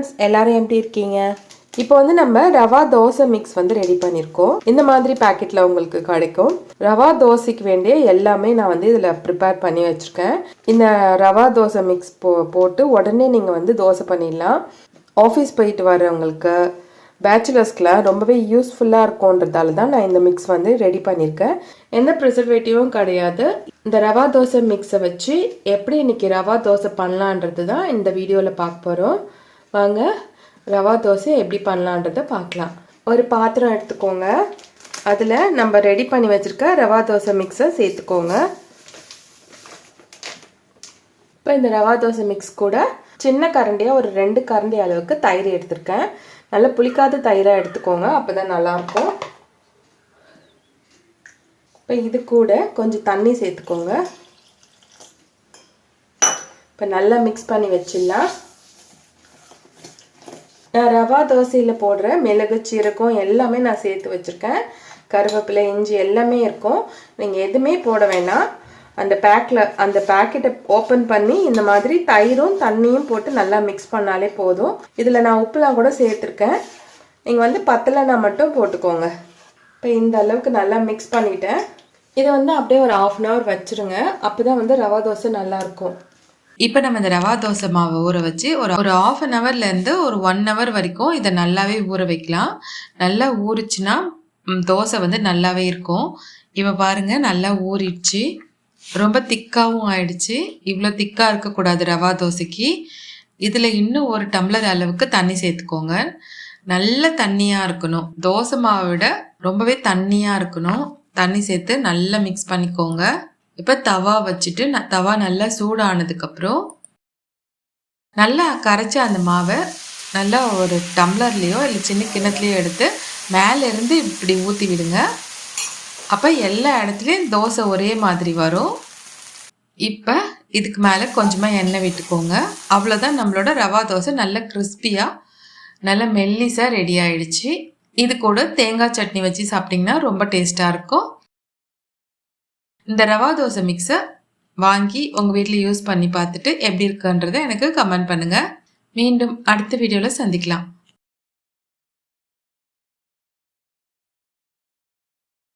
Friends, எல்லாரும் எப்படி இருக்கீங்க? இப்போ வந்து நம்ம ரவா தோசை மிக்ஸ் வந்து ரெடி பண்ணியிருக்கோம். இந்த மாதிரி பேக்கெட்டில் உங்களுக்கு கிடைக்கும். ரவா தோசைக்கு வேண்டிய எல்லாமே நான் வந்து இதில் ப்ரிப்பேர் பண்ணி வச்சுருக்கேன். இந்த ரவா தோசை மிக்ஸ் போட்டு உடனே நீங்கள் வந்து தோசை பண்ணிடலாம். ஆஃபீஸ் போயிட்டு வரவங்களுக்கு, பேச்சுலர்ஸ்க்குலாம் ரொம்பவே யூஸ்ஃபுல்லாக இருக்கும்ன்றதால தான் நான் இந்த மிக்ஸ் வந்து ரெடி பண்ணியிருக்கேன். எந்த ப்ரிசர்வேட்டிவும் கிடையாது. இந்த ரவா தோசை மிக்ஸை வச்சு எப்படி இன்னைக்கு ரவா தோசை பண்ணலான்றது தான் இந்த வீடியோவில் பார்க்க போகிறோம். வாங்க ரவா தோசை எப்படி பண்ணலான்றதை பார்க்கலாம். ஒரு பாத்திரம் எடுத்துக்கோங்க. அதில் நம்ம ரெடி பண்ணி வச்சுருக்க ரவா தோசை மிக்ஸை சேர்த்துக்கோங்க. இப்போ இந்த ரவா தோசை மிக்ஸ் கூட சின்ன கரண்டியாக ஒரு 2 கரண்டி அளவுக்கு தயிர் எடுத்திருக்கேன். நல்லா புளிக்காத தயிராக எடுத்துக்கோங்க, அப்போ தான் நல்லாயிருக்கும். இப்போ இது கூட கொஞ்சம் தண்ணி சேர்த்துக்கோங்க. இப்போ நல்லா மிக்ஸ் பண்ணி வச்சிடலாம். நான் ரவா தோசையில் போடுற மிளகு, சீரகம் எல்லாமே நான் சேர்த்து வச்சுருக்கேன். கருவேப்பிலை, இஞ்சி எல்லாமே இருக்கும். நீங்கள் எதுவுமே போட வேணாம். அந்த பேக்கெட்டை ஓப்பன் பண்ணி இந்த மாதிரி தயிரும் தண்ணியும் போட்டு நல்லா மிக்ஸ் பண்ணாலே போதும். இதில் நான் உப்புலாம் கூட சேர்த்துருக்கேன். நீங்கள் வந்து பத்தலைனா மட்டும் போட்டுக்கோங்க. இப்போ இந்த அளவுக்கு நல்லா மிக்ஸ் பண்ணிவிட்டேன். இதை வந்து அப்படியே ஒரு 1/2 அன் ஹவர் வச்சுருங்க. அப்போ தான் வந்து ரவா தோசை நல்லாயிருக்கும். இப்போ நம்ம இந்த ரவா தோசை மாவை ஊற வச்சு ஒரு 1/2 அன் ஹவர்லேருந்து ஒரு 1 ஹவர் வரைக்கும் இதை நல்லாவே ஊற வைக்கலாம். நல்லா ஊறிச்சுன்னா தோசை வந்து நல்லாவே இருக்கும். இப்போ பாருங்கள், நல்லா ஊறிடுச்சு. ரொம்ப திக்காகவும் ஆயிடுச்சு. இவ்வளோ திக்காக இருக்கக்கூடாது ரவா தோசைக்கு. இதில் இன்னும் 1 டம்ளர் அளவுக்கு தண்ணி சேர்த்துக்கோங்க. நல்ல தண்ணியாக இருக்கணும். தோசை மாவை விட ரொம்பவே தண்ணியாக இருக்கணும். தண்ணி சேர்த்து நல்லா மிக்ஸ் பண்ணிக்கோங்க. இப்போ தவா வச்சுட்டு தவா நல்லா சூடானதுக்கப்புறம் நல்லா கரைச்சி அந்த மாவை நல்லா ஒரு டம்ளர்லேயோ இல்லை சின்ன கிண்ணத்துலேயோ எடுத்து மேலேருந்து இப்படி ஊற்றி விடுங்க. அப்போ எல்லா இடத்துலையும் தோசை ஒரே மாதிரி வரும். இப்போ இதுக்கு மேலே கொஞ்சமாக எண்ணெய் விட்டுக்கோங்க. அவ்வளோதான், நம்மளோட ரவா தோசை நல்ல கிறிஸ்பியாக நல்ல மெல்லிஸாக ரெடி ஆகிடுச்சு. இது கூட தேங்காய் சட்னி வச்சு சாப்பிட்டிங்கன்னா ரொம்ப டேஸ்ட்டாக இருக்கும். இந்த ரவா தோசை மிக்ஸை வாங்கி உங்கள் வீட்டில் யூஸ் பண்ணி பார்த்துட்டு எப்படி இருக்குன்றதை எனக்கு கமெண்ட் பண்ணுங்கள். மீண்டும் அடுத்த வீடியோவில் சந்திக்கலாம்.